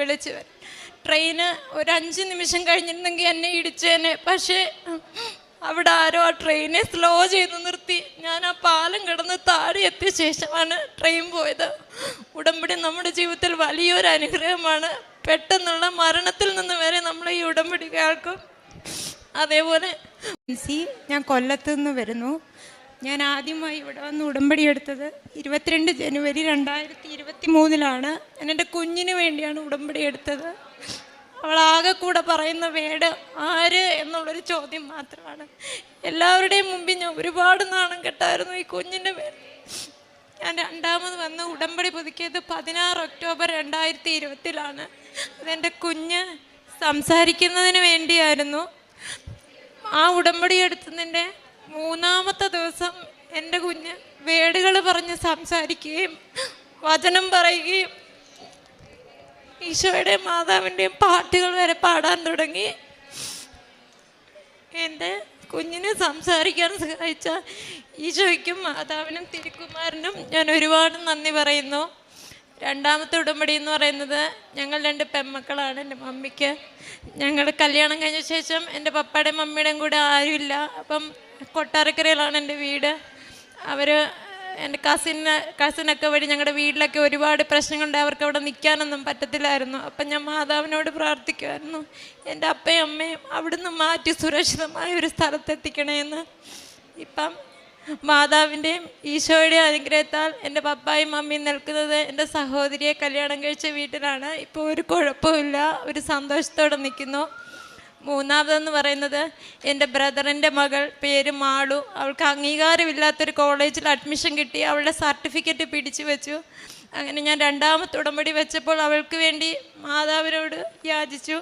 വിളിച്ചു വരും. ട്രെയിന് ഒരു 5 നിമിഷം കഴിഞ്ഞിരുന്നെങ്കിൽ എന്നെ ഇടിച്ചേനെ. പക്ഷേ അവിടെ ആരോ ആ ട്രെയിനെ സ്ലോ ചെയ്ത് നിർത്തി. ഞാൻ ആ പാലം കിടന്ന് താഴെ എത്തിയ ശേഷമാണ് ട്രെയിൻ പോയത്. ഉടമ്പടി നമ്മുടെ ജീവിതത്തിൽ വലിയൊരു അനുഗ്രഹമാണ്. പെട്ടെന്നുള്ള മരണത്തിൽ നിന്ന് വരെ നമ്മൾ ഈ ഉടമ്പടി കേൾക്കും. അതേപോലെ ഞാൻ കൊല്ലത്ത് നിന്ന് വരുന്നു. ഞാൻ ആദ്യമായി ഇവിടെ വന്ന് ഉടമ്പടി എടുത്തത് 22 ജനുവരി 2023 ഞാൻ എൻ്റെ കുഞ്ഞിന് വേണ്ടിയാണ് ഉടമ്പടി എടുത്തത്. അവളാകെ കൂടെ പറയുന്ന വേട് ആര് എന്നുള്ളൊരു ചോദ്യം മാത്രമാണ്. എല്ലാവരുടെയും മുമ്പിൽ ഞാൻ ഒരുപാട് നാണം കെട്ടായിരുന്നു ഈ കുഞ്ഞിൻ്റെ പേര്. ഞാൻ രണ്ടാമത് വന്ന് ഉടമ്പടി പുതുക്കിയത് 16 ഒക്ടോബർ 2020 അതെൻ്റെ കുഞ്ഞ് സംസാരിക്കുന്നതിന് വേണ്ടിയായിരുന്നു. ആ ഉടമ്പടി എടുത്തതിൻ്റെ 3-ാമത്തെ ദിവസം എൻ്റെ കുഞ്ഞ് വേടുകൾ പറഞ്ഞ് സംസാരിക്കുകയും വചനം പറയുകയും ഈശോയുടെയും മാതാവിൻ്റെയും പാട്ടുകൾ വരെ പാടാൻ തുടങ്ങി. എൻ്റെ കുഞ്ഞിനെ സംസാരിക്കാൻ സഹായിച്ച ഈശോയ്ക്കും മാതാവിനും തിരുക്കുമാരനും ഞാൻ ഒരുപാട് നന്ദി പറയുന്നു. രണ്ടാമത്തെ ഉടമ്പടി എന്ന് പറയുന്നത് ഞങ്ങൾ 2 പെൺമക്കളാണ്. എൻ്റെ മമ്മിക്ക് ഞങ്ങൾ കല്യാണം കഴിഞ്ഞ ശേഷം എൻ്റെ പപ്പയുടെയും മമ്മിയുടെയും കൂടെ ആരുമില്ല. അപ്പം കൊട്ടാരക്കരയിലാണ് എൻ്റെ വീട്. അവർ എൻ്റെ കസിനൊക്കെ വഴി ഞങ്ങളുടെ വീട്ടിലൊക്കെ ഒരുപാട് പ്രശ്നങ്ങളുണ്ട്. അവർക്ക് അവിടെ നിൽക്കാനൊന്നും പറ്റത്തില്ലായിരുന്നു. അപ്പം ഞാൻ മാതാവിനോട് പ്രാർത്ഥിക്കുമായിരുന്നു, എൻ്റെ അപ്പയും അമ്മയും അവിടുന്ന് മാറ്റി സുരക്ഷിതമായ ഒരു സ്ഥലത്തെത്തിക്കണേന്ന്. ഇപ്പം മാതാവിൻ്റെയും ഈശോയുടെയും അനുഗ്രഹത്താൽ എൻ്റെ പപ്പായും മമ്മിയും നിൽക്കുന്നത് എൻ്റെ സഹോദരിയെ കല്യാണം കഴിച്ച വീട്ടിലാണ്. ഇപ്പോൾ ഒരു കുഴപ്പമില്ല, ഒരു സന്തോഷത്തോടെ നിൽക്കുന്നു. മൂന്നാമതെന്ന് പറയുന്നത് എൻ്റെ ബ്രദറിൻ്റെ മകൾ, പേര് മാളു. അവൾക്ക് അംഗീകാരമില്ലാത്തൊരു കോളേജിൽ അഡ്മിഷൻ കിട്ടി. അവളുടെ സർട്ടിഫിക്കറ്റ് പിടിച്ചു വെച്ചു. അങ്ങനെ ഞാൻ രണ്ടാമത്തെ ഉടമ്പടി വെച്ചപ്പോൾ അവൾക്ക് വേണ്ടി മാതാവിനോട് യാചിച്ചു.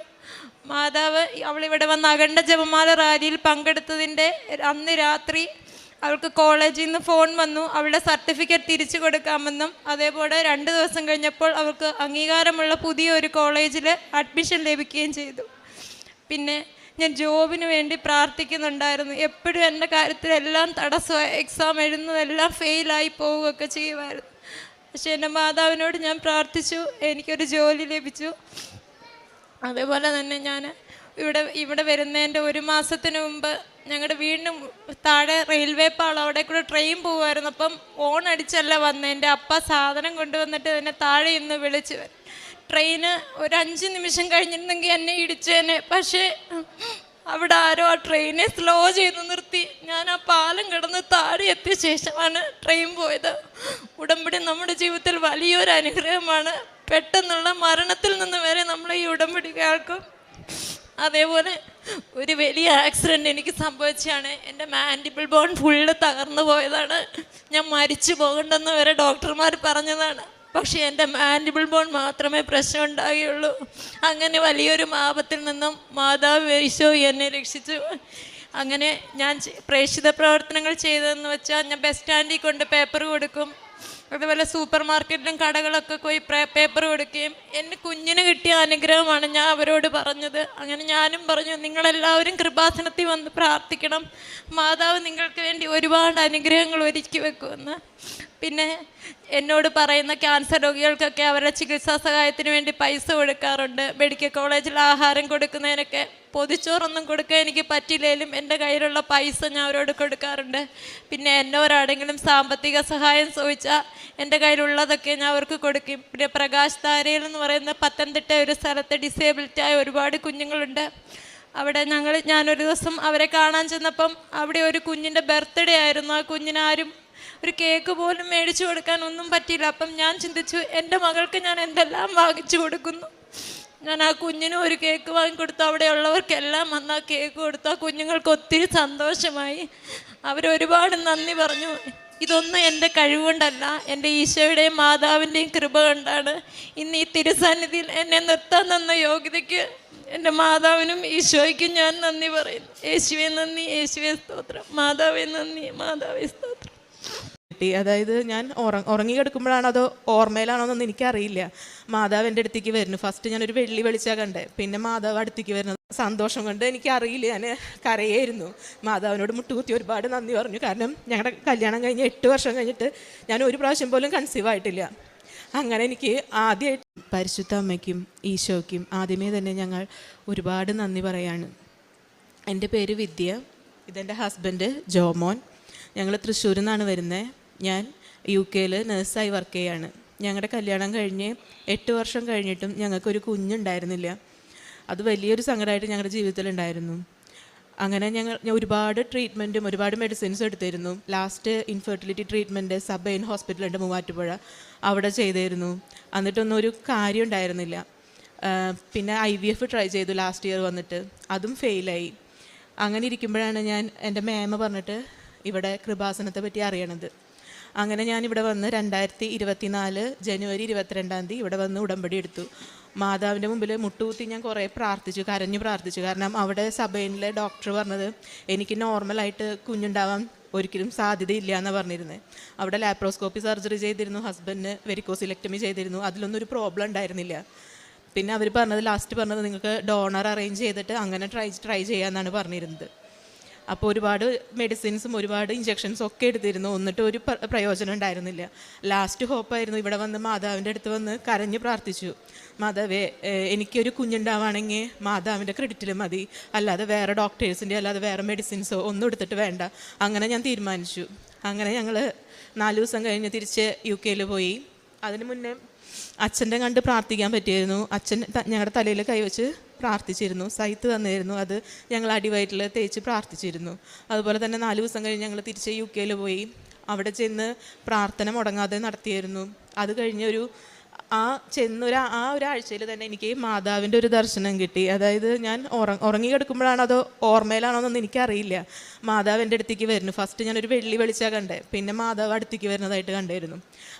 മാതാവ് അവളിവിടെ വന്ന് അഖണ്ഡ ജപമാല റാലിയിൽ പങ്കെടുത്തതിൻ്റെ അന്ന് രാത്രി അവൾക്ക് കോളേജിൽ നിന്ന് ഫോൺ വന്നു, അവളുടെ സർട്ടിഫിക്കറ്റ് തിരിച്ചു കൊടുക്കാമെന്നും. അതേപോലെ 2 ദിവസം കഴിഞ്ഞപ്പോൾ അവൾക്ക് അംഗീകാരമുള്ള പുതിയൊരു കോളേജിൽ അഡ്മിഷൻ ലഭിക്കുകയും ചെയ്തു. പിന്നെ ഞാൻ ജോബിന് വേണ്ടി പ്രാർത്ഥിക്കുന്നുണ്ടായിരുന്നു. എപ്പോഴും എൻ്റെ കാര്യത്തിലെല്ലാം തടസ്സമായി. എക്സാം എഴുതുന്നതെല്ലാം ഫെയിലായി പോവുകയൊക്കെ ചെയ്യുമായിരുന്നു. പക്ഷെ എൻ്റെ മാതാവിനോട് ഞാൻ പ്രാർത്ഥിച്ചു, എനിക്കൊരു ജോലി ലഭിച്ചു. അതേപോലെ തന്നെ ഞാൻ ഇവിടെ വരുന്നതിൻ്റെ 1 മാസത്തിന് മുമ്പ് ഞങ്ങളുടെ വീടിന് താഴെ റെയിൽവേ പാളം, അവിടെ കൂടെ ട്രെയിൻ പോകുമായിരുന്നു. അപ്പം ഓൺ അടിച്ചല്ല വന്നത്. എൻ്റെ അപ്പ സാധനം കൊണ്ടുവന്നിട്ട് എന്നെ താഴെ ഇന്ന് വിളിച്ചു വരും. ട്രെയിന് ഒരു 5 നിമിഷം കഴിഞ്ഞിരുന്നെങ്കിൽ എന്നെ ഇടിച്ചേനെ. പക്ഷേ അവിടെ ആരോ ആ ട്രെയിനെ സ്ലോ ചെയ്ത് നിർത്തി. ഞാൻ ആ പാലം കിടന്ന് താഴെ എത്തിയ ശേഷമാണ് ട്രെയിൻ പോയത്. ഉടമ്പടി നമ്മുടെ ജീവിതത്തിൽ വലിയൊരു അനുഗ്രഹമാണ്. പെട്ടെന്നുള്ള മരണത്തിൽ നിന്ന് വരെ നമ്മൾ ഈ ഉടമ്പടി കേൾക്കും. അതേപോലെ ഒരു വലിയ ആക്സിഡൻറ്റ് എനിക്ക് സംഭവിച്ചാണ്. എൻ്റെ മാൻഡിബിൾ ബോൺ ഫുള്ള് തകർന്നു പോയതാണ്. ഞാൻ മരിച്ചു പോകണ്ടെന്ന് വരെ ഡോക്ടർമാർ പറഞ്ഞതാണ്. പക്ഷേ എൻ്റെ മാൻഡിബിൾ ബോൺ മാത്രമേ പ്രശ്നം ഉണ്ടാകുകയുള്ളൂ. അങ്ങനെ വലിയൊരു ആപത്തിൽ നിന്നും മാതാവ് ഈശോ എന്നെ രക്ഷിച്ചു. അങ്ങനെ ഞാൻ പ്രേക്ഷിത പ്രവർത്തനങ്ങൾ ചെയ്തതെന്ന് വെച്ചാൽ ഞാൻ ബസ് സ്റ്റാൻഡിൽ കൊണ്ട് പേപ്പർ കൊടുക്കും. അതുപോലെ സൂപ്പർ മാർക്കറ്റിലും കടകളൊക്കെ പോയി പേപ്പർ കൊടുക്കുകയും എൻ്റെ കുഞ്ഞിന് കിട്ടിയ അനുഗ്രഹമാണ് ഞാൻ അവരോട് പറഞ്ഞത്. അങ്ങനെ ഞാനും പറഞ്ഞു, നിങ്ങളെല്ലാവരും കൃപാസനത്തിൽ വന്ന് പ്രാർത്ഥിക്കണം, മാതാവ് നിങ്ങൾക്ക് വേണ്ടി ഒരുപാട് അനുഗ്രഹങ്ങൾ ഒരുക്കി വെക്കുമെന്ന്. പിന്നെ എന്നോട് പറയുന്ന ക്യാൻസർ രോഗികൾക്കൊക്കെ അവരുടെ ചികിത്സാ സഹായത്തിന് വേണ്ടി പൈസ കൊടുക്കാറുണ്ട്. മെഡിക്കൽ കോളേജിൽ ആഹാരം കൊടുക്കുന്നതിനൊക്കെ പൊതിച്ചോറൊന്നും കൊടുക്കാൻ എനിക്ക് പറ്റില്ലെങ്കിലും എൻ്റെ കയ്യിലുള്ള പൈസ ഞാൻ അവരോട് കൊടുക്കാറുണ്ട്. പിന്നെ എന്നോരാടെങ്കിലും സാമ്പത്തിക സഹായം ചോദിച്ചാൽ എൻ്റെ കയ്യിലുള്ളതൊക്കെ ഞാൻ അവർക്ക് കൊടുക്കും. പിന്നെ പ്രകാശ് താരയിൽ എന്ന് പറയുന്ന പത്തനംതിട്ട ഒരു സ്ഥലത്ത് ഡിസേബിലിറ്റിയായ ഒരുപാട് കുഞ്ഞുങ്ങളുണ്ട്. അവിടെ ഞാനൊരു ദിവസം അവരെ കാണാൻ ചെന്നപ്പം അവിടെ ഒരു കുഞ്ഞിൻ്റെ ബർത്ത്ഡേ ആയിരുന്നു. ആ കുഞ്ഞിനാരും ഒരു കേക്ക് പോലും മേടിച്ചു കൊടുക്കാൻ ഒന്നും പറ്റിയില്ല. അപ്പം ഞാൻ ചിന്തിച്ചു, എൻ്റെ മകൾക്ക് ഞാൻ എന്തെല്ലാം വാങ്ങിച്ചു കൊടുക്കുന്നു. ഞാൻ ആ കുഞ്ഞിനും ഒരു കേക്ക് വാങ്ങിക്കൊടുത്തു. അവിടെയുള്ളവർക്കെല്ലാം വന്ന് ആ കേക്ക് കൊടുത്തു. ആ കുഞ്ഞുങ്ങൾക്ക് ഒത്തിരി സന്തോഷമായി. അവരൊരുപാട് നന്ദി പറഞ്ഞു. ഇതൊന്നും എൻ്റെ കഴിവുകൊണ്ടല്ല, എൻ്റെ ഈശോയുടെയും മാതാവിൻ്റെയും കൃപ കൊണ്ടാണ് ഇന്ന് ഈ തിരുസന്നിധിയിൽ എന്നെ നിർത്താൻ തന്ന യോഗ്യതയ്ക്ക് എൻ്റെ മാതാവിനും ഈശോയ്ക്കും ഞാൻ നന്ദി പറയുന്നു. യേശുവേ നന്ദി, യേശുവേ സ്തോത്രം. മാതാവേ നന്ദി, മാതാവേ സ്തോത്രം. അതായത് ഞാൻ ഉറങ്ങി കിടക്കുമ്പോഴാണ് അതോ ഓർമ്മയിലാണോന്നൊന്നും എനിക്കറിയില്ല. മാതാവ് എൻ്റെ അടുത്തേക്ക് വരുന്നു. ഫസ്റ്റ് ഞാനൊരു വെള്ളി വെളിച്ചാണ് കണ്ടേ. പിന്നെ മാതാവ് അടുത്തേക്ക് വരുന്നത് സന്തോഷം കൊണ്ട് എനിക്കറിയില്ല, ഞാൻ കരയായിരുന്നു. മാതാവിനോട് മുട്ടുകുത്തി ഒരുപാട് നന്ദി പറഞ്ഞു. കാരണം ഞങ്ങളുടെ കല്യാണം കഴിഞ്ഞ് 8 വർഷം കഴിഞ്ഞിട്ട് ഞാൻ ഒരു പ്രാവശ്യം പോലും കൺസീവ് ആയിട്ടില്ല. അങ്ങനെ എനിക്ക് ആദ്യമായിട്ട് പരിശുദ്ധ അമ്മയ്ക്കും ഈശോയ്ക്കും ആദ്യമേ തന്നെ ഞങ്ങൾ ഒരുപാട് നന്ദി പറയാണ്. എൻ്റെ പേര് വിദ്യ, ഇതെൻ്റെ ഹസ്ബൻഡ് ജോമോൻ. ഞങ്ങൾ തൃശ്ശൂരിൽ നിന്നാണ് വരുന്നത്. ഞാൻ UK നേഴ്സായി വർക്ക് ചെയ്യാണ്. ഞങ്ങളുടെ കല്യാണം കഴിഞ്ഞ് 8 വർഷം കഴിഞ്ഞിട്ടും ഞങ്ങൾക്കൊരു കുഞ്ഞുണ്ടായിരുന്നില്ല. അത് വലിയൊരു സങ്കടമായിട്ട് ഞങ്ങളുടെ ജീവിതത്തിലുണ്ടായിരുന്നു. അങ്ങനെ ഞാൻ ഒരുപാട് ട്രീറ്റ്മെൻറ്റും ഒരുപാട് മെഡിസിൻസും എടുത്തിരുന്നു. ലാസ്റ്റ് ഇൻഫെർട്ടിലിറ്റി ട്രീറ്റ്മെൻറ്റ് സബൈൻ ഹോസ്പിറ്റലുണ്ട് മൂവാറ്റുപുഴ, അവിടെ ചെയ്തിരുന്നു. എന്നിട്ടൊന്നും ഒരു കാര്യം ഉണ്ടായിരുന്നില്ല. പിന്നെ IVF ട്രൈ ചെയ്തു ലാസ്റ്റ് ഇയർ വന്നിട്ട്, അതും ഫെയിലായി. അങ്ങനെ ഇരിക്കുമ്പോഴാണ് ഞാൻ എൻ്റെ മേമ പറഞ്ഞിട്ട് ഇവിടെ കൃപാസനത്തെ പറ്റി അറിയണത്. അങ്ങനെ ഞാനിവിടെ വന്ന് 2024 ജനുവരി 22 ഇവിടെ വന്ന് ഉടമ്പടി എടുത്തു. മാതാവിൻ്റെ മുമ്പിൽ മുട്ടുകുത്തി ഞാൻ കുറേ പ്രാർത്ഥിച്ചു, കരഞ്ഞു പ്രാർത്ഥിച്ചു. കാരണം അവിടെ സഭയിലെ ഡോക്ടർ പറഞ്ഞത് എനിക്ക് നോർമലായിട്ട് കുഞ്ഞുണ്ടാവാൻ ഒരിക്കലും സാധ്യതയില്ല എന്നാണ് പറഞ്ഞിരുന്നത്. അവിടെ ലാപ്രോസ്കോപ്പി സർജറി ചെയ്തിരുന്നു, ഹസ്ബൻഡിന് വെരിക്കോസിലെക്ടമി ചെയ്തിരുന്നു, അതിലൊന്നും ഒരു പ്രോബ്ലം ഉണ്ടായിരുന്നില്ല. പിന്നെ അവർ ലാസ്റ്റ് പറഞ്ഞത് നിങ്ങൾക്ക് ഡോണർ അറേഞ്ച് ചെയ്തിട്ട് അങ്ങനെ ട്രൈ ചെയ്യാമെന്നാണ് പറഞ്ഞിരുന്നത്. അപ്പോൾ ഒരുപാട് മെഡിസിൻസും ഒരുപാട് ഇഞ്ചക്ഷൻസും ഒക്കെ എടുത്തിരുന്നു, എന്നിട്ട് ഒരു പ്രയോജനം ഉണ്ടായിരുന്നില്ല. ലാസ്റ്റ് ഹോപ്പായിരുന്നു ഇവിടെ വന്ന് മാതാവിൻ്റെ അടുത്ത് വന്ന് കരഞ്ഞ് പ്രാർത്ഥിച്ചു, മാതാവേ എനിക്കൊരു കുഞ്ഞുണ്ടാവുകയാണെങ്കിൽ മാതാവിൻ്റെ ക്രെഡിറ്റിൽ മതി, അല്ലാതെ വേറെ ഡോക്ടേഴ്സിൻ്റെ അല്ലാതെ വേറെ മെഡിസിൻസോ ഒന്നും എടുത്തിട്ട് വേണ്ട. അങ്ങനെ ഞാൻ തീരുമാനിച്ചു. അങ്ങനെ ഞങ്ങൾ 4 ദിവസം കഴിഞ്ഞ് തിരിച്ച് UK പോയി. അതിന് മുന്നേ അച്ഛൻ്റെ കണ്ട് പ്രാർത്ഥിക്കാൻ പറ്റിയിരുന്നു. അച്ഛൻ ഞങ്ങളുടെ തലയിൽ കൈവച്ച് പ്രാർത്ഥിച്ചിരുന്നു, സൈത്ത് തന്നിരുന്നു. അത് ഞങ്ങൾ അടിവയറ്റിൽ തേച്ച് പ്രാർത്ഥിച്ചിരുന്നു. അതുപോലെ തന്നെ 4 ദിവസം കഴിഞ്ഞ് ഞങ്ങൾ തിരിച്ച് UK പോയി. അവിടെ ചെന്ന് പ്രാർത്ഥന മുടങ്ങാതെ നടത്തിയിരുന്നു. അത് കഴിഞ്ഞ് ഒരാഴ്ചയിൽ തന്നെ എനിക്ക് മാതാവിൻ്റെ ഒരു ദർശനം കിട്ടി. അതായത് ഞാൻ ഉറങ്ങി കിടക്കുമ്പോഴാണോ അതോ ഓർമ്മയിലാണോ എന്നൊന്നും എനിക്കറിയില്ല. മാതാവ് എൻ്റെ അടുത്തേക്ക് വരുന്നു. ഫസ്റ്റ് ഞാനൊരു വെള്ളി വെളിച്ചാൽ കണ്ടേ, പിന്നെ മാതാവ് അടുത്തേക്ക് വരുന്നതായിട്ട് കണ്ടിരുന്നു.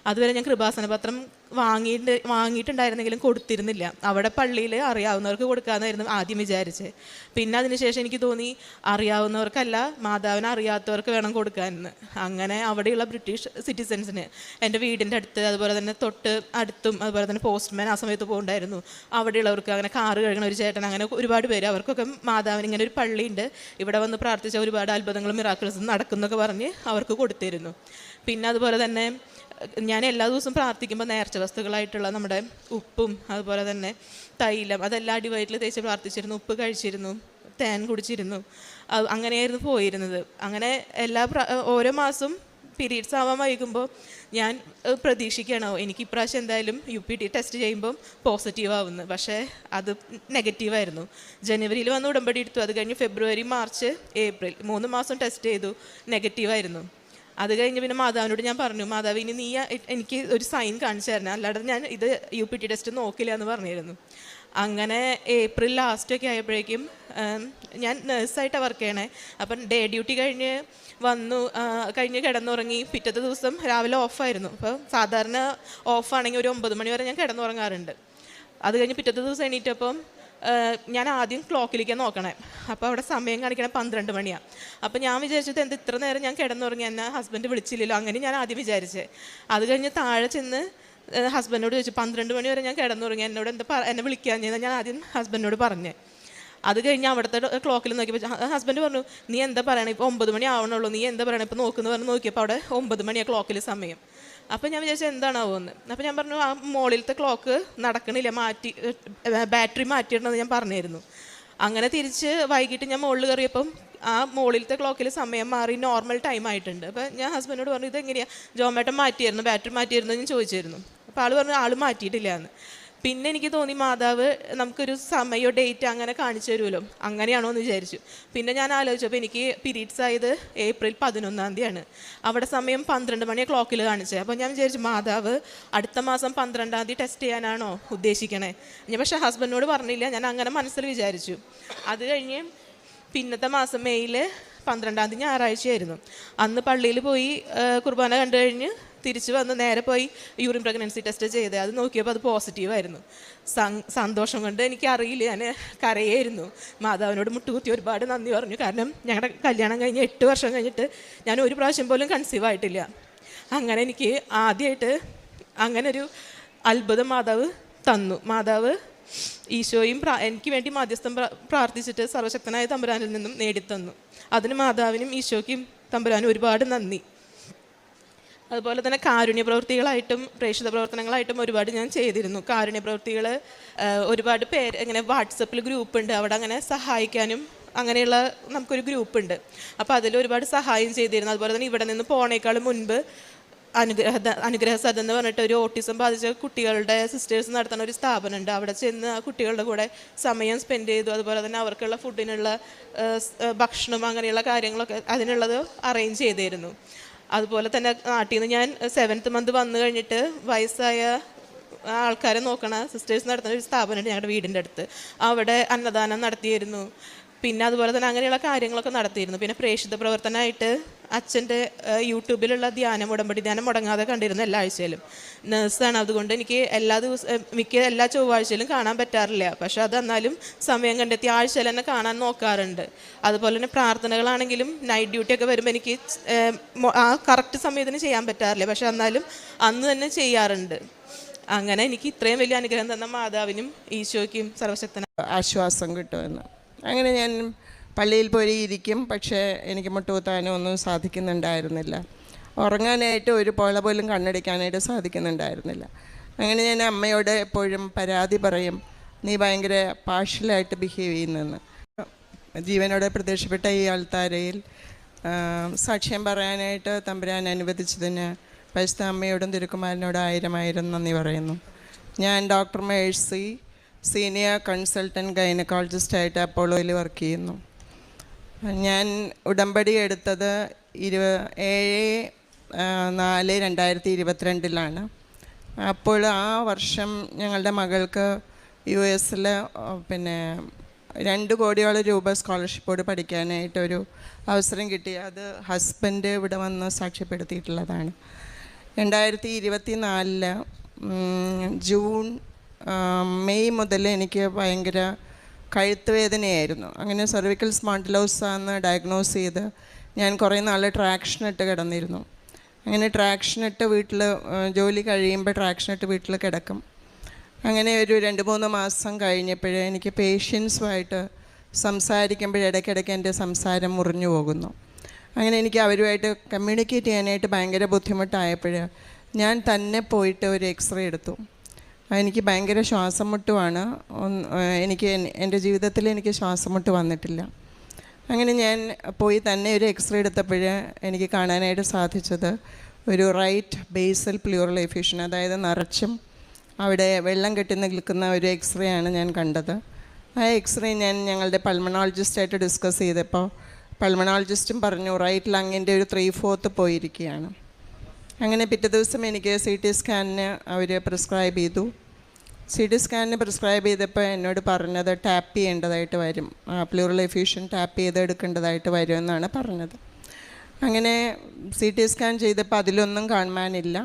അതുവരെ ഞാൻ കൃപാസന പത്രം വാങ്ങിയിട്ടുണ്ടായിരുന്നെങ്കിലും കൊടുത്തിരുന്നില്ല. അവിടെ പള്ളിയിൽ അറിയാവുന്നവർക്ക് കൊടുക്കാമെന്നായിരുന്നു ആദ്യം വിചാരിച്ചത്. പിന്നെ അതിനുശേഷം എനിക്ക് തോന്നി അറിയാവുന്നവർക്കല്ല, മാതാവിനെ അറിയാത്തവർക്ക് വേണം കൊടുക്കാമെന്ന്. അങ്ങനെ അവിടെയുള്ള ബ്രിട്ടീഷ് സിറ്റിസൻസിന് എൻ്റെ വീടിൻ്റെ അടുത്ത്, അതുപോലെ തന്നെ തൊട്ട് അടുത്തും, അതുപോലെ തന്നെ പോസ്റ്റ്മാൻ ആ സമയത്ത് പോകുന്നുണ്ടായിരുന്നു, അവിടെയുള്ളവർക്ക്, അങ്ങനെ കാറ് കഴുകണ ഒരു ചേട്ടൻ, അങ്ങനെ ഒരുപാട് പേര്, അവർക്കൊക്കെ മാതാവിന് ഇങ്ങനെ ഒരു പള്ളിയുണ്ട്, ഇവിടെ വന്ന് പ്രാർത്ഥിച്ച ഒരുപാട് അത്ഭുതങ്ങളും മിറാക്കിൾസും നടക്കുന്നൊക്കെ പറഞ്ഞ് അവർക്ക് കൊടുത്തിരുന്നു. പിന്നെ അതുപോലെ തന്നെ ഞാൻ എല്ലാ ദിവസവും പ്രാർത്ഥിക്കുമ്പോൾ നേർച്ച വസ്തുക്കളായിട്ടുള്ള നമ്മുടെ ഉപ്പും അതുപോലെ തന്നെ തൈലം അതെല്ലാം അടിവയറ്റിൽ തേച്ച് പ്രാർത്ഥിച്ചിരുന്നു, ഉപ്പ് കഴിച്ചിരുന്നു, തേൻ കുടിച്ചിരുന്നു. അങ്ങനെയായിരുന്നു പോയിരുന്നത്. അങ്ങനെ ഓരോ മാസം പീരീഡ്സ് ആവാൻ വൈകുമ്പോൾ ഞാൻ പ്രതീക്ഷിക്കണോ എനിക്ക് ഇപ്രാവശ്യം എന്തായാലും UPT ടെസ്റ്റ് ചെയ്യുമ്പം പോസിറ്റീവ് ആവുന്നു. പക്ഷേ അത് നെഗറ്റീവായിരുന്നു. ജനുവരിയിൽ വന്ന് ഉടമ്പടി എടുത്തു. അത് കഴിഞ്ഞ് ഫെബ്രുവരി, മാർച്ച്, ഏപ്രിൽ 3 മാസം ടെസ്റ്റ് ചെയ്തു, നെഗറ്റീവായിരുന്നു. അത് കഴിഞ്ഞ് പിന്നെ മാതാവിനോട് ഞാൻ പറഞ്ഞു, മാതാവ് ഇനി നീ എനിക്ക് ഒരു സൈൻ കാണിച്ചു തരണം, അല്ലാതെ ഞാൻ ഇത് UPT ടെസ്റ്റ് നോക്കില്ല എന്ന് പറഞ്ഞിരുന്നു. അങ്ങനെ ഏപ്രിൽ ലാസ്റ്റൊക്കെ ആയപ്പോഴേക്കും ഞാൻ നേഴ്സായിട്ടാണ് വർക്ക് ചെയ്യണേ. അപ്പം ഡേ ഡ്യൂട്ടി കഴിഞ്ഞ് കിടന്നുറങ്ങി. പിറ്റത്തെ ദിവസം രാവിലെ ഓഫായിരുന്നു. അപ്പോൾ സാധാരണ ഓഫാണെങ്കിൽ ഒരു 9 മണി വരെ ഞാൻ കിടന്നുറങ്ങാറുണ്ട്. അത് കഴിഞ്ഞ് പിറ്റത്തെ ദിവസം എണീറ്റപ്പം ഞാൻ ആദ്യം ക്ലോക്കിലേക്ക് നോക്കണേ. അപ്പോൾ അവിടെ സമയം കാണിക്കണം 12 മണിയാണ്. അപ്പോൾ ഞാൻ വിചാരിച്ചത് ഇത്ര നേരം ഞാൻ കിടന്നുറങ്ങി, എന്നെ ഹസ്ബൻഡ് വിളിച്ചില്ലല്ലോ, അങ്ങനെ ഞാൻ ആദ്യം വിചാരിച്ചത്. അത് കഴിഞ്ഞ് താഴെ ചെന്ന് ഹസ്ബൻഡിനോട് ചോദിച്ചു, 12 മണി വരെ ഞാൻ കിടന്നുറങ്ങി, എന്നെ വിളിക്കാൻ ഞാൻ ആദ്യം ഹസ്ബൻഡിനോട് പറഞ്ഞേ. അത് കഴിഞ്ഞ് അവിടുത്തെ ക്ലോക്കിൽ നോക്കിയപ്പോൾ ഹസ്ബൻഡ് പറഞ്ഞു, നീ എന്താ പറയണേ, ഇപ്പോൾ 9 മണി ആവണുള്ളൂ, നീ എന്താ പറയണേ ഇപ്പോൾ നോക്കിയപ്പോൾ അവിടെ 9 മണിയാണ് ക്ലോക്കിൽ സമയം. അപ്പോൾ ഞാൻ വിചാരിച്ചു എന്താണാവോ എന്ന്. അപ്പോൾ ഞാൻ പറഞ്ഞു, ആ മുകളിലത്തെ ക്ലോക്ക് നടക്കണില്ല, ബാറ്ററി മാറ്റിയിടണമെന്ന് ഞാൻ പറഞ്ഞിരുന്നു. അങ്ങനെ തിരിച്ച് വൈകിട്ട് ഞാൻ മുകളിൽ കയറിയപ്പം ആ മുകളിലത്തെ ക്ലോക്കിൽ സമയം മാറി നോർമൽ ടൈം ആയിട്ടുണ്ട്. അപ്പോൾ ഞാൻ ഹസ്ബൻഡിനോട് പറഞ്ഞു, ഇതെങ്ങനെയാണ് ജോമേട്ടൻ മാറ്റിയായിരുന്നു, ബാറ്ററി മാറ്റിയായിരുന്നു ഞാൻ ചോദിച്ചിരുന്നു. അപ്പോൾ ആൾ പറഞ്ഞു ആൾ മാറ്റിയിട്ടില്ല എന്ന്. പിന്നെ എനിക്ക് തോന്നി മാതാവ് നമുക്കൊരു സമയമോ ഡേറ്റ് അങ്ങനെ കാണിച്ചു തരുമല്ലോ, അങ്ങനെയാണോ എന്ന് വിചാരിച്ചു. പിന്നെ ഞാൻ ആലോചിച്ചപ്പോൾ എനിക്ക് പീരീഡ്സ് ആയത് ഏപ്രിൽ 11 അവിടെ സമയം 12 മണിയാണ് ക്ലോക്കിൽ കാണിച്ചത്. അപ്പോൾ ഞാൻ വിചാരിച്ചു മാതാവ് അടുത്ത മാസം 12 ടെസ്റ്റ് ചെയ്യാനാണോ ഉദ്ദേശിക്കണേ. ഞാൻ പക്ഷേ ഹസ്ബൻഡിനോട് പറഞ്ഞില്ല, ഞാൻ അങ്ങനെ മനസ്സിൽ വിചാരിച്ചു. അത് കഴിഞ്ഞ് പിന്നത്തെ മാസം മെയ്യിൽ 12 ഞായറാഴ്ചയായിരുന്നു. അന്ന് പള്ളിയിൽ പോയി കുർബാന കണ്ടു കഴിഞ്ഞ് തിരിച്ച് വന്ന് നേരെ പോയി യൂറിൻ പ്രഗ്നൻസി ടെസ്റ്റ് ചെയ്തത്. അത് നോക്കിയപ്പോൾ അത് പോസിറ്റീവായിരുന്നു. സന്തോഷം കൊണ്ട് എനിക്കറിയില്ല, ഞാൻ കരയായിരുന്നു. മാതാവിനോട് മുട്ടുകുത്തി ഒരുപാട് നന്ദി പറഞ്ഞു. കാരണം ഞങ്ങളുടെ കല്യാണം കഴിഞ്ഞ് 8 വർഷം കഴിഞ്ഞിട്ട് ഞാൻ ഒരു പ്രാവശ്യം പോലും കൺസീവ് ആയിട്ടില്ല. അങ്ങനെ എനിക്ക് ആദ്യമായിട്ട് അങ്ങനൊരു അത്ഭുതം മാതാവ് തന്നു. മാതാവ് ഈശോയും എനിക്ക് വേണ്ടി മാധ്യസ്ഥം പ്രാർത്ഥിച്ചിട്ട് സർവശക്തനായ തമ്പുരാനിൽ നിന്നും നേടിത്തന്നു. അതിന് മാതാവിനും ഈശോയ്ക്കും തമ്പുരാനും ഒരുപാട് നന്ദി. അതുപോലെ തന്നെ കാരുണ്യ പ്രവൃത്തികളായിട്ടും പ്രേക്ഷിത പ്രവർത്തനങ്ങളായിട്ടും ഒരുപാട് ഞാൻ ചെയ്തിരുന്നു. കാരുണ്യ പ്രവൃത്തികൾ ഒരുപാട് പേര് ഇങ്ങനെ വാട്സപ്പിൽ ഗ്രൂപ്പുണ്ട്, അവിടെ അങ്ങനെ സഹായിക്കാനും അങ്ങനെയുള്ള നമുക്കൊരു ഗ്രൂപ്പുണ്ട്. അപ്പോൾ അതിൽ ഒരുപാട് സഹായം ചെയ്തിരുന്നു. അതുപോലെ തന്നെ ഇവിടെ നിന്ന് പോണേക്കാളും മുൻപ് അനുഗ്രഹ സദൻ എന്ന് പറഞ്ഞിട്ട് ഒരു ഓട്ടിസം ബാധിച്ച കുട്ടികളുടെ സിസ്റ്റേഴ്സ് നടത്തുന്ന ഒരു സ്ഥാപനമുണ്ട്. അവിടെ ചെന്ന് ആ കുട്ടികളുടെ കൂടെ സമയം സ്പെൻഡ് ചെയ്തു. അതുപോലെ തന്നെ അവർക്കുള്ള ഫുഡിനുള്ള ഭക്ഷണം അങ്ങനെയുള്ള കാര്യങ്ങളൊക്കെ അതിനുള്ളത് അറേഞ്ച് ചെയ്തിരുന്നു. അതുപോലെ തന്നെ നാട്ടിൽ നിന്ന് ഞാൻ 7th month വന്നു കഴിഞ്ഞിട്ട് വയസ്സായ ആൾക്കാരെ നോക്കണ സിസ്റ്റേഴ്സ് നടത്തുന്ന ഒരു സ്ഥാപനമുണ്ട് ഞങ്ങളുടെ വീടിൻ്റെ അടുത്ത്. അവിടെ അന്നദാനം നടത്തിയിരുന്നു. പിന്നെ അതുപോലെ തന്നെ അങ്ങനെയുള്ള കാര്യങ്ങളൊക്കെ നടത്തിയിരുന്നു. പിന്നെ പ്രേക്ഷിത പ്രവർത്തനമായിട്ട് അച്ഛൻ്റെ യൂട്യൂബിലുള്ള ഉടമ്പടി ധ്യാനം മുടങ്ങാതെ കണ്ടിരുന്നു എല്ലാ ആഴ്ചയിലും. നേഴ്സാണ്, അതുകൊണ്ട് എനിക്ക് എല്ലാ ചൊവ്വാഴ്ചയിലും കാണാൻ പറ്റാറില്ല. പക്ഷെ അതെന്നാലും സമയം കണ്ടെത്തി ആഴ്ചയിൽ തന്നെ കാണാൻ നോക്കാറുണ്ട്. അതുപോലെ തന്നെ പ്രാർത്ഥനകളാണെങ്കിലും നൈറ്റ് ഡ്യൂട്ടി ഒക്കെ വരുമ്പോൾ എനിക്ക് ആ കറക്റ്റ് സമയത്തിന് ചെയ്യാൻ പറ്റാറില്ല. പക്ഷെ എന്നാലും അന്ന് തന്നെ ചെയ്യാറുണ്ട്. അങ്ങനെ എനിക്ക് ഇത്രയും വലിയ അനുഗ്രഹം തന്ന മാതാവിനും ഈശോയ്ക്കും സർവശക്തന ആശ്വാസം കിട്ടുമെന്ന്. അങ്ങനെ ഞാൻ പള്ളിയിൽ പോയി ഇരിക്കും, പക്ഷേ എനിക്ക് മുട്ടുകുത്താനോ ഒന്നും സാധിക്കുന്നുണ്ടായിരുന്നില്ല. ഉറങ്ങാനായിട്ട് ഒരു പോള പോലും കണ്ണടിക്കാനായിട്ട് സാധിക്കുന്നുണ്ടായിരുന്നില്ല. അങ്ങനെ ഞാൻ അമ്മയോട് എപ്പോഴും പരാതി പറയും, നീ ഭയങ്കര പാർഷ്യലായിട്ട് ബിഹേവ് ചെയ്യുന്നെന്ന്. ജീവനോടെ പ്രത്യക്ഷപ്പെട്ട ഈ ആൾത്താരയിൽ സാക്ഷ്യം പറയാനായിട്ട് തമ്പുരാൻ അനുവദിച്ചതിന് പരിശുദ്ധ അമ്മയോടും തിരുക്കുമാരനോടും 1000 നന്ദി പറയുന്നു. ഞാൻ ഡോക്ടർ മേഴ്സി, സീനിയർ കൺസൾട്ടൻറ്റ് ഗൈനക്കോളജിസ്റ്റായിട്ട് അപ്പോളോയിൽ വർക്ക് ചെയ്യുന്നു. ഞാൻ ഉടമ്പടി എടുത്തത് 7/4/2022 അപ്പോൾ ആ വർഷം ഞങ്ങളുടെ മകൾക്ക് US പിന്നെ 2 കോടിയോളം രൂപ സ്കോളർഷിപ്പോട് പഠിക്കാനായിട്ടൊരു അവസരം കിട്ടി. അത് ഹസ്ബൻഡ് ഇവിടെ വന്ന് സാക്ഷ്യപ്പെടുത്തിയിട്ടുള്ളതാണ്. 2024 ജൂൺ മെയ് മുതൽ എനിക്ക് ഭയങ്കര കഴുത്ത് വേദനയായിരുന്നു. അങ്ങനെ സെർവിക്കൽ സ്പോണ്ടിലോസിസ് ഡയഗ്നോസ് ചെയ്ത് ഞാൻ കുറേ നാൾ ട്രാക്ഷനിട്ട് കിടന്നിരുന്നു. അങ്ങനെ ട്രാക്ഷനിട്ട് വീട്ടിൽ ജോലി കഴിയുമ്പോൾ ട്രാക്ഷനിട്ട് വീട്ടിൽ കിടക്കും. അങ്ങനെ ഒരു 2-3 മാസം കഴിഞ്ഞപ്പോഴേ എനിക്ക് പേഷ്യൻസുമായിട്ട് സംസാരിക്കുമ്പോഴിടയ്ക്കിടയ്ക്ക് എൻ്റെ സംസാരം മുറിഞ്ഞു പോകുന്നു. അങ്ങനെ എനിക്ക് അവരുമായിട്ട് കമ്മ്യൂണിക്കേറ്റ് ചെയ്യാനായിട്ട് ഭയങ്കര ബുദ്ധിമുട്ടായപ്പോൾ ഞാൻ തന്നെ പോയിട്ട് ഒരു എക്സ്റേ എടുത്തു. എനിക്ക് ഭയങ്കര ശ്വാസം മുട്ടുമാണ്. എൻ്റെ ജീവിതത്തിൽ എനിക്ക് ശ്വാസം മുട്ട് വന്നിട്ടില്ല. അങ്ങനെ ഞാൻ പോയി തന്നെ ഒരു എക്സ്റേ എടുത്തപ്പോൾ എനിക്ക് കാണാനായിട്ട് സാധിച്ചത് ഒരു റൈറ്റ് ബേസൽ പ്ലൂറൽ എഫ്യൂഷൻ, അതായത് നിറച്ചും അവിടെ വെള്ളം കെട്ടി നിൽക്കുന്ന ഒരു എക്സ്റേ ആണ് ഞാൻ കണ്ടത്. ആ എക്സ്റേ ഞാൻ ഞങ്ങളുടെ പൾമണോളജിസ്റ്റായിട്ട് ഡിസ്കസ് ചെയ്തപ്പോൾ പൾമണോളജിസ്റ്റും പറഞ്ഞു റൈറ്റ് ലങ്ങിൻ്റെ ഒരു 3/4 പോയിരിക്കുകയാണ്. അങ്ങനെ പിറ്റേ ദിവസം എനിക്ക് CT സ്കാനിന് അവർ പ്രിസ്ക്രൈബ് ചെയ്തു. CT സ്കാനിന് പ്രിസ്ക്രൈബ് ചെയ്തപ്പോൾ എന്നോട് പറഞ്ഞത് ടാപ്പ് ചെയ്യേണ്ടതായിട്ട് വരും, പ്ലൂറൽ എഫ്യൂഷൻ ടാപ്പ് ചെയ്തെടുക്കേണ്ടതായിട്ട് വരും എന്നാണ് പറഞ്ഞത്. അങ്ങനെ CT സ്കാൻ ചെയ്തപ്പോൾ അതിലൊന്നും കാണാനില്ല.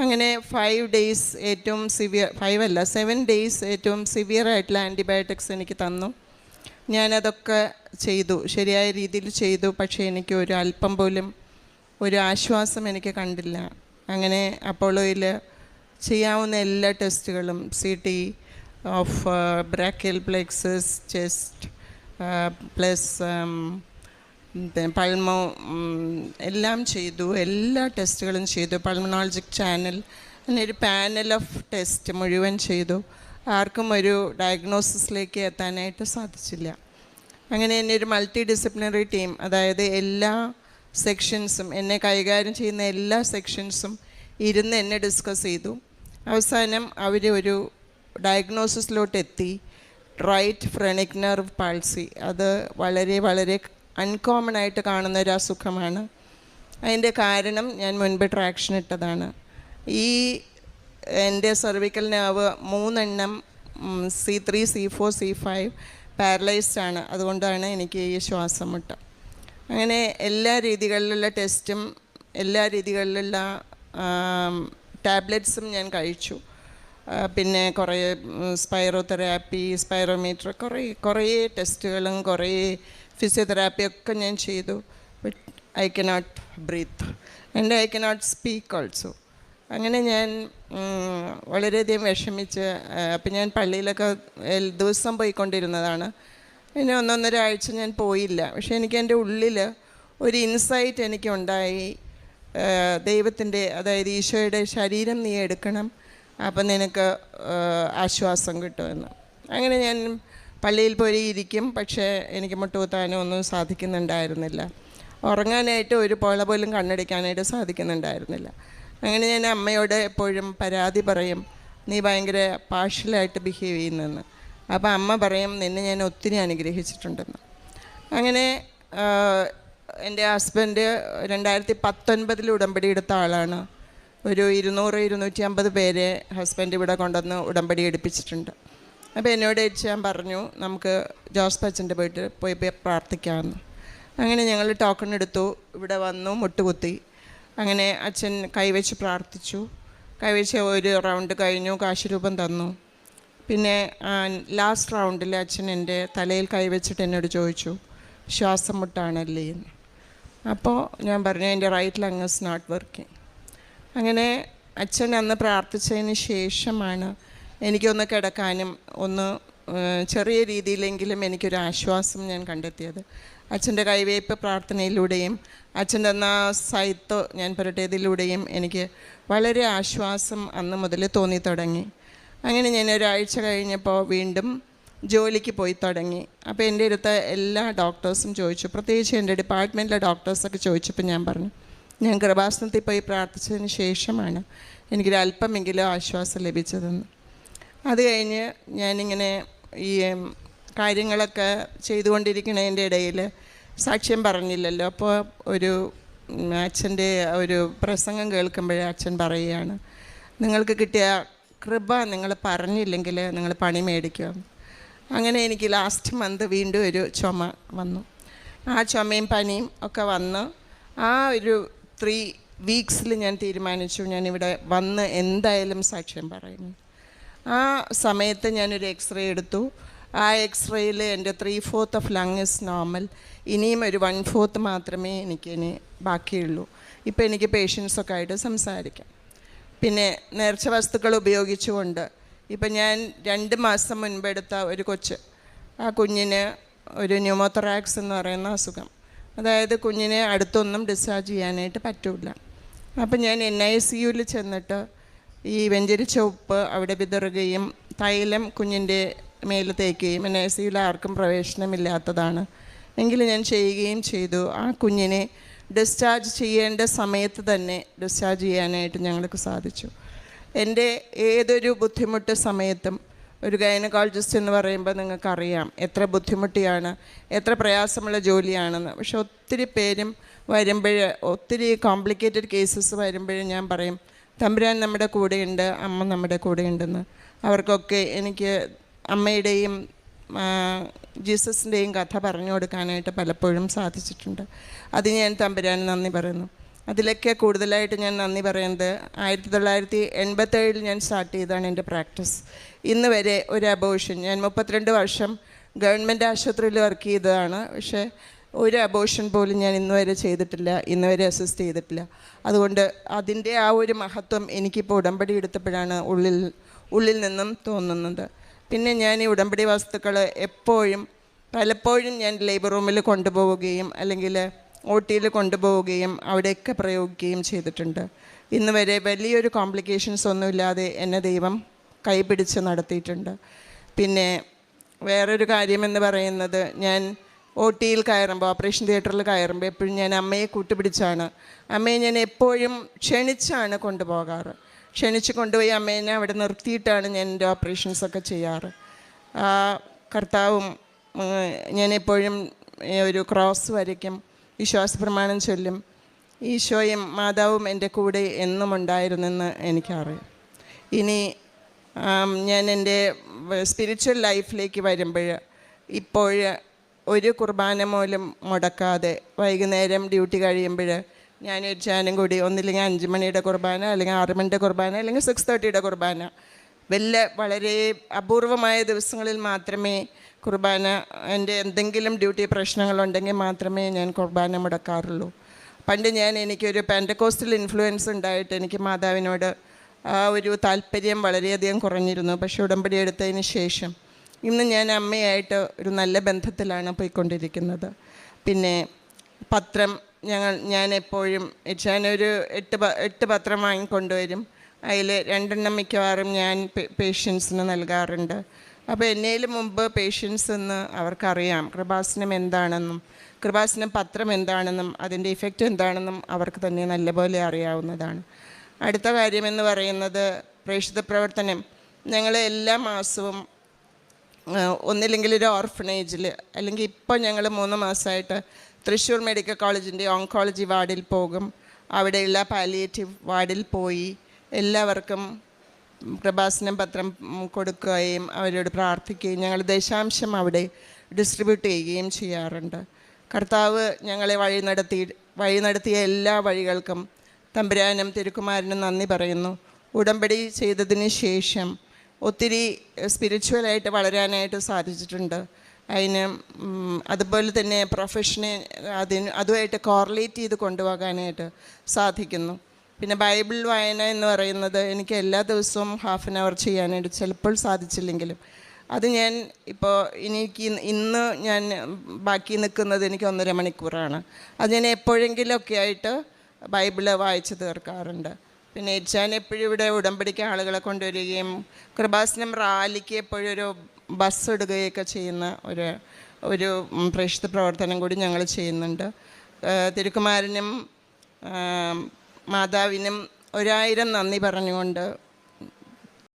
അങ്ങനെ 5 days ഏറ്റവും 7 days ഏറ്റവും സിവിയറായിട്ടുള്ള ആൻറ്റിബയോട്ടിക്സ് എനിക്ക് തന്നു. ഞാനതൊക്കെ ചെയ്തു, ശരിയായ രീതിയിൽ ചെയ്തു. പക്ഷേ എനിക്ക് ഒരു അല്പം പോലും ഒരു ആശ്വാസം എനിക്ക് കണ്ടില്ല. അങ്ങനെ അപ്പോളോയിൽ ചെയ്യാവുന്ന എല്ലാ ടെസ്റ്റുകളും CT of ബ്രാക്കിയൽ plexus, chest plus pulmo എല്ലാം ചെയ്തു, എല്ലാ ടെസ്റ്റുകളും ചെയ്തു. പൾമണോളജിക് ചാനൽ അങ്ങനെ ഒരു പാനൽ ഓഫ് ടെസ്റ്റ് മുഴുവൻ ചെയ്തു. ആർക്കും ഒരു ഡയഗ്നോസിസിലേക്ക് എത്താനായിട്ട് സാധിച്ചില്ല. അങ്ങനെ എന്നെ ഒരു മൾട്ടി ഡിസിപ്ലിനറി ടീം, അതായത് എല്ലാ സെക്ഷൻസും എന്നെ കൈകാര്യം ചെയ്യുന്ന എല്ലാ സെക്ഷൻസും ഇരുന്ന് എന്നെ ഡിസ്കസ് ചെയ്തു. അവസാനം അവർ ഒരു ഡയഗ്നോസിസിലോട്ട് എത്തി. റൈറ്റ് ഫ്രെനിക് നെർവ് പാൾസി, അത് വളരെ വളരെ അൺകോമൺ ആയിട്ട് കാണുന്ന ഒരു അസുഖമാണ്. അതിൻ്റെ കാരണം ഞാൻ മുൻപ് ട്രാക്ഷൻ ഇട്ടതാണ്. ഈ എൻ്റെ cervical nerve 3 C3, C4, C5 paralysed ആണ്. അതുകൊണ്ടാണ് എനിക്ക് ഈ ശ്വാസം മുട്ട. അങ്ങനെ എല്ലാ രീതികളിലുള്ള ടെസ്റ്റും എല്ലാ രീതികളിലുള്ള ടാബ്ലറ്റ്സും ഞാൻ കഴിച്ചു. പിന്നെ കുറേ സ്പൈറോതെറാപ്പി, സ്പൈറോമീറ്റർ, കുറേ ടെസ്റ്റുകളും കുറേ ഫിസിയോതെറാപ്പിയൊക്കെ ഞാൻ ചെയ്തു. But I cannot breathe and I cannot speak also. അങ്ങനെ ഞാൻ വളരെയധികം വിഷമിച്ച്, അപ്പം ഞാൻ പള്ളിയിലൊക്കെ ദിവസം പോയിക്കൊണ്ടിരുന്നതാണ്. പിന്നെ 1-1.5 ആഴ്ച ഞാൻ പോയില്ല. പക്ഷേ എനിക്ക് എൻ്റെ ഉള്ളിൽ ഒരു ഇൻസൈറ്റ് എനിക്കുണ്ടായി, ദൈവത്തിൻ്റെ, അതായത് ഈശോയുടെ ശരീരം നീ എടുക്കണം, അപ്പം നിനക്ക് ആശ്വാസം കിട്ടുമെന്ന്. അങ്ങനെ ഞാൻ പള്ളിയിൽ പോയി ഇരിക്കും, പക്ഷേ എനിക്ക് മുട്ടുകുത്താനോ ഒന്നും സാധിക്കുന്നുണ്ടായിരുന്നില്ല. ഉറങ്ങാനായിട്ട് ഒരു പോള പോലും കണ്ണടിക്കാനായിട്ട് സാധിക്കുന്നുണ്ടായിരുന്നില്ല. അങ്ങനെ ഞാൻ അമ്മയോട് എപ്പോഴും പരാതി പറയും, നീ ഭയങ്കര പാർഷ്യലായിട്ട് ബിഹേവ് ചെയ്യുന്നെന്ന്. അപ്പോൾ അമ്മ പറയും, നിന്നെ ഞാൻ ഒത്തിരി അനുഗ്രഹിച്ചിട്ടുണ്ടെന്ന്. അങ്ങനെ എൻ്റെ ഹസ്ബൻഡ് 2019 ഉടമ്പടി എടുത്ത ആളാണ്. ഒരു 200-250 പേരെ ഹസ്ബൻഡ് ഇവിടെ കൊണ്ടുവന്ന് ഉടമ്പടി എടുപ്പിച്ചിട്ടുണ്ട്. അപ്പോൾ എന്നോട് ഞാൻ പറഞ്ഞു, നമുക്ക് ജോസ് പച്ചൻ്റെ പോയി പ്രാർത്ഥിക്കാമെന്ന്. അങ്ങനെ ഞങ്ങൾ ടോക്കൺ എടുത്തു, ഇവിടെ വന്നു, മുട്ടുകുത്തി. അങ്ങനെ അച്ഛൻ കൈവച്ച് പ്രാർത്ഥിച്ചു. കൈവച്ച് ഒരു റൗണ്ട് കഴിഞ്ഞു, കാശുരൂപം തന്നു. പിന്നെ ലാസ്റ്റ് റൗണ്ടിൽ അച്ഛൻ എൻ്റെ തലയിൽ കൈവച്ചിട്ട് എന്നോട് ചോദിച്ചു, ശ്വാസം മുട്ടാണല്ലേ എന്ന്. അപ്പോൾ ഞാൻ പറഞ്ഞു, എൻ്റെ right lung is not working. അങ്ങനെ അച്ഛൻ അന്ന് പ്രാർത്ഥിച്ചതിന് ശേഷമാണ് എനിക്കൊന്ന് കിടക്കാനും ഒന്ന് ചെറിയ രീതിയിലെങ്കിലും എനിക്കൊരു ആശ്വാസം ഞാൻ കണ്ടെത്തിയത്. അച്ഛൻ്റെ കൈവയ്പ്പ് പ്രാർത്ഥനയിലൂടെയും അച്ഛൻ തന്ന സാഹിത്യം ഞാൻ പുരട്ടിയതിലൂടെയും എനിക്ക് വളരെ ആശ്വാസം അന്ന് മുതൽ തോന്നി തുടങ്ങി. അങ്ങനെ ഞാൻ ഒരാഴ്ച കഴിഞ്ഞപ്പോൾ വീണ്ടും ജോലിക്ക് പോയി തുടങ്ങി. അപ്പോൾ എൻ്റെ അടുത്ത എല്ലാ ഡോക്ടേഴ്സും ചോദിച്ചു, പ്രത്യേകിച്ച് എൻ്റെ ഡിപ്പാർട്ട്മെൻറ്റിലെ ഡോക്ടേഴ്സൊക്കെ ചോദിച്ചപ്പോൾ ഞാൻ പറഞ്ഞു, ഞാൻ കൃപാസനത്തിൽ പോയി പ്രാർത്ഥിച്ചതിന് ശേഷമാണ് എനിക്കൊരു അല്പമെങ്കിലും ആശ്വാസം ലഭിച്ചതെന്ന്. അത് കഴിഞ്ഞ് ഞാനിങ്ങനെ ഈ കാര്യങ്ങളൊക്കെ ചെയ്തുകൊണ്ടിരിക്കുന്നതിൻ്റെ ഇടയിൽ സാക്ഷ്യം പറഞ്ഞില്ലല്ലോ. അപ്പോൾ ഒരു അച്ഛൻ്റെ ഒരു പ്രസംഗം കേൾക്കുമ്പോഴേ അച്ഛൻ പറയുകയാണ്, നിങ്ങൾക്ക് കിട്ടിയ കൃപ നിങ്ങൾ പറഞ്ഞില്ലെങ്കിൽ നിങ്ങൾ പണി മേടിക്കുക. അങ്ങനെ എനിക്ക് ലാസ്റ്റ് മന്ത് വീണ്ടും ഒരു ചുമ വന്നു. ആ ചുമയും പനിയും ഒക്കെ വന്ന് ആ ഒരു 3 വീക്സിൽ ഞാൻ തീരുമാനിച്ചു, ഞാനിവിടെ വന്ന് എന്തായാലും സാക്ഷ്യം പറയുന്നു. ആ സമയത്ത് ഞാനൊരു എക്സ്റേ എടുത്തു. ആ എക്സ്റേയിൽ എൻ്റെ 3/4 ലങ് ഇസ് നോർമൽ. ഇനിയും ഒരു 1/4 മാത്രമേ എനിക്കിനി ബാക്കിയുള്ളൂ. ഇപ്പോൾ എനിക്ക് പേഷ്യൻസൊക്കെ ആയിട്ട് സംസാരിക്കാം. പിന്നെ നേർച്ച വസ്തുക്കൾ ഉപയോഗിച്ചുകൊണ്ട് ഇപ്പം ഞാൻ 2 മാസം മുൻപെടുത്ത ഒരു കൊച്ച്, ആ കുഞ്ഞിന് ഒരു ന്യൂമോതൊറാക്സ് എന്ന് പറയുന്ന അസുഖം, അതായത് കുഞ്ഞിനെ അടുത്തൊന്നും ഡിസ്ചാർജ് ചെയ്യാനായിട്ട് പറ്റില്ല. അപ്പം ഞാൻ NICUവിൽ ചെന്നിട്ട് ഈ വെഞ്ചരിച്ച ഉപ്പ് അവിടെ വിതറുകയും തൈലം കുഞ്ഞിൻ്റെ മേൽ തേക്കുകയും, NICUവിൽ ആർക്കും പ്രവേശനമില്ലാത്തതാണ് എങ്കിലും ഞാൻ ചെയ്യുകയും ചെയ്തു. ആ കുഞ്ഞിനെ ഡിസ്ചാർജ് ചെയ്യേണ്ട സമയത്ത് തന്നെ ഡിസ്ചാർജ് ചെയ്യാനായിട്ട് ഞങ്ങൾക്ക് സാധിച്ചു. എൻ്റെ ഏതൊരു ബുദ്ധിമുട്ട് സമയത്തും ഒരു ഗൈനക്കോളജിസ്റ്റ് എന്ന് പറയുമ്പോൾ നിങ്ങൾക്കറിയാം എത്ര ബുദ്ധിമുട്ടിയാണ്, എത്ര പ്രയാസമുള്ള ജോലിയാണെന്ന്. പക്ഷെ ഒത്തിരി പേരും വരുമ്പോൾ, ഒത്തിരി കോംപ്ലിക്കേറ്റഡ് കേസസ് വരുമ്പോൾ ഞാൻ പറയും, തമ്പുരാൻ നമ്മുടെ കൂടെയുണ്ട്, അമ്മ നമ്മുടെ കൂടെയുണ്ടെന്ന്. അവർക്കൊക്കെ എനിക്ക് അമ്മയുടെയും ജീസസിൻ്റെയും കഥ പറഞ്ഞു കൊടുക്കാനായിട്ട് പലപ്പോഴും സാധിച്ചിട്ടുണ്ട്. അത് ഞാൻ തമ്പുരാന് നന്ദി പറയുന്നു. അതിലൊക്കെ കൂടുതലായിട്ട് ഞാൻ നന്ദി പറയുന്നത് 1987 ഞാൻ സ്റ്റാർട്ട് ചെയ്തതാണ് എൻ്റെ പ്രാക്ടീസ്. ഇന്ന് വരെ ഒരു അബോർഷൻ, ഞാൻ 32 വർഷം ഗവൺമെൻറ് ആശുപത്രിയിൽ വർക്ക് ചെയ്തതാണ്. പക്ഷേ ഒരു അബോർഷൻ പോലും ഞാൻ ഇന്ന് വരെ ചെയ്തിട്ടില്ല, ഇന്ന് വരെ അസിസ്റ്റ് ചെയ്തിട്ടില്ല. അതുകൊണ്ട് അതിൻ്റെ ആ ഒരു മഹത്വം എനിക്കിപ്പോൾ ഉടമ്പടി എടുത്തപ്പോഴാണ് ഉള്ളിൽ നിന്നും തോന്നുന്നത്. പിന്നെ ഞാൻ ഈ ഉടമ്പടി വസ്തുക്കൾ പലപ്പോഴും ഞാൻ ലേബർ റൂമിൽ കൊണ്ടുപോവുകയും അല്ലെങ്കിൽ OTയിൽ കൊണ്ടുപോവുകയും അവിടെയൊക്കെ പ്രയോഗിക്കുകയും ചെയ്തിട്ടുണ്ട്. ഇന്ന് വരെ വലിയൊരു കോംപ്ലിക്കേഷൻസ് ഒന്നുമില്ലാതെ എന്നെ ദൈവം കൈപിടിച്ച് നടത്തിയിട്ടുണ്ട്. പിന്നെ വേറൊരു കാര്യമെന്ന് പറയുന്നത്, ഞാൻ OTയിൽ കയറുമ്പോൾ, ഓപ്പറേഷൻ തിയേറ്ററിൽ കയറുമ്പോൾ എപ്പോഴും ഞാൻ അമ്മയെ കൂട്ടുപിടിച്ചാണ്, അമ്മയെ ഞാൻ എപ്പോഴും ക്ഷണിച്ചാണ് കൊണ്ടുപോകാറ്. ക്ഷണിച്ച് കൊണ്ടുപോയി അമ്മേനെ അവിടെ നിർത്തിയിട്ടാണ് ഞാൻ എൻ്റെ ഓപ്പറേഷൻസൊക്കെ ചെയ്യാറ്. കർത്താവും ഞാൻ എപ്പോഴും ഒരു ക്രോസ് വരയ്ക്കും, വിശ്വാസപ്രമാണം ചൊല്ലും. ഈശോയും മാതാവും എൻ്റെ കൂടെ എന്നും ഉണ്ടായിരുന്നെന്ന് എനിക്കറിയാം. ഇനി ഞാൻ എൻ്റെ സ്പിരിച്വൽ ലൈഫിലേക്ക് വരുമ്പോൾ ഇപ്പോൾ ഒരു കുർബാന പോലും മുടക്കാതെ വൈകുന്നേരം ഡ്യൂട്ടി കഴിയുമ്പോൾ ഞാനൊരു ചാനും കൂടി ഒന്നില്ലെങ്കിൽ 5 മണിയുടെ കുർബാന, അല്ലെങ്കിൽ 6 മണിയുടെ കുർബാന, അല്ലെങ്കിൽ 6:30യുടെ കുർബാന, വളരെ അപൂർവമായ ദിവസങ്ങളിൽ മാത്രമേ കുർബാന, എൻ്റെ എന്തെങ്കിലും ഡ്യൂട്ടി പ്രശ്നങ്ങളുണ്ടെങ്കിൽ മാത്രമേ ഞാൻ കുർബാന മുടക്കാറുള്ളൂ. പണ്ട് എനിക്കൊരു പെൻറ്റക്കോസ്റ്റൽ ഇൻഫ്ലുവൻസ് ഉണ്ടായിട്ട് എനിക്ക് മാതാവിനോട് ആ ഒരു താല്പര്യം വളരെയധികം കുറഞ്ഞിരുന്നു. പക്ഷേ ഉടമ്പടി എടുത്തതിന് ശേഷം ഇന്ന് ഞാൻ അമ്മയായിട്ട് ഒരു നല്ല ബന്ധത്തിലാണ് പോയിക്കൊണ്ടിരിക്കുന്നത്. പിന്നെ പത്രം ഞാൻ എപ്പോഴും ഞാനൊരു 8 പത്രം വാങ്ങിക്കൊണ്ടുവരും. അതിൽ 2 മിക്കവാറും ഞാൻ പേഷ്യൻസിന് നൽകാറുണ്ട്. അപ്പോൾ എന്നേലും മുമ്പ് പേഷ്യൻസ് എന്ന് അവർക്കറിയാം കൃപാസനം എന്താണെന്നും കൃപാസനം പത്രം എന്താണെന്നും അതിൻ്റെ ഇഫക്റ്റ് എന്താണെന്നും അവർക്ക് തന്നെ നല്ലപോലെ അറിയാവുന്നതാണ്. അടുത്ത കാര്യമെന്ന് പറയുന്നത് പ്രേക്ഷിത പ്രവർത്തനം. ഞങ്ങൾ എല്ലാ മാസവും ഒന്നില്ലെങ്കിൽ ഒരു ഓർഫനേജിൽ, അല്ലെങ്കിൽ ഇപ്പോൾ ഞങ്ങൾ 3 മാസമായിട്ട് തൃശ്ശൂർ മെഡിക്കൽ കോളേജിൻ്റെ ഓങ്കോളജി വാർഡിൽ പോകും. അവിടെയുള്ള പാലിയേറ്റീവ് വാർഡിൽ പോയി എല്ലാവർക്കും കൃപാസനം പത്രം കൊടുക്കുകയും അവരോട് പ്രാർത്ഥിക്കുകയും ഞങ്ങൾ ദശാംശം അവിടെ ഡിസ്ട്രിബ്യൂട്ട് ചെയ്യുകയും ചെയ്യാറുണ്ട്. കർത്താവ് ഞങ്ങളെ വഴി നടത്തിയ എല്ലാ വഴികൾക്കും തമ്പുരാനും തിരുക്കുമാരനും നന്ദി പറയുന്നു. ഉടമ്പടി ചെയ്തതിന് ശേഷം ഒത്തിരി സ്പിരിച്വലായിട്ട് വളരാനായിട്ട് സാധിച്ചിട്ടുണ്ട്. അതിന് അതുപോലെ തന്നെ പ്രൊഫഷനെ അതുമായിട്ട് കോറിലേറ്റ് ചെയ്ത് കൊണ്ടുപോകാനായിട്ട് സാധിക്കുന്നു. പിന്നെ ബൈബിൾ വായന എന്ന് പറയുന്നത് എനിക്ക് എല്ലാ ദിവസവും ഹാഫ് ആൻ അവർ ചെയ്യാനായിട്ട് ചിലപ്പോൾ സാധിച്ചില്ലെങ്കിലും അത് ഞാൻ ഇപ്പോൾ ഇന്ന് ഞാൻ ബാക്കി നിൽക്കുന്നത് എനിക്ക് 1.5 മണിക്കൂറാണ്. അത് ഞാൻ എപ്പോഴെങ്കിലുമൊക്കെ ആയിട്ട് ബൈബിള് വായിച്ച് തീർക്കാറുണ്ട്. പിന്നെ ഞാൻ എപ്പോഴും ഇവിടെ ഉടമ്പടിക്ക് ആളുകളെ കൊണ്ടുവരികയും കൃപാസനം റാലിക്ക് എപ്പോഴും ഒരു ബസ് ഇടുകയൊക്കെ ചെയ്യുന്ന ഒരു പ്രേക്ഷിത പ്രവർത്തനം കൂടി ഞങ്ങൾ ചെയ്യുന്നുണ്ട്. തിരുക്കുമാരനും മാതാവിനും 1000 നന്ദി പറഞ്ഞുകൊണ്ട്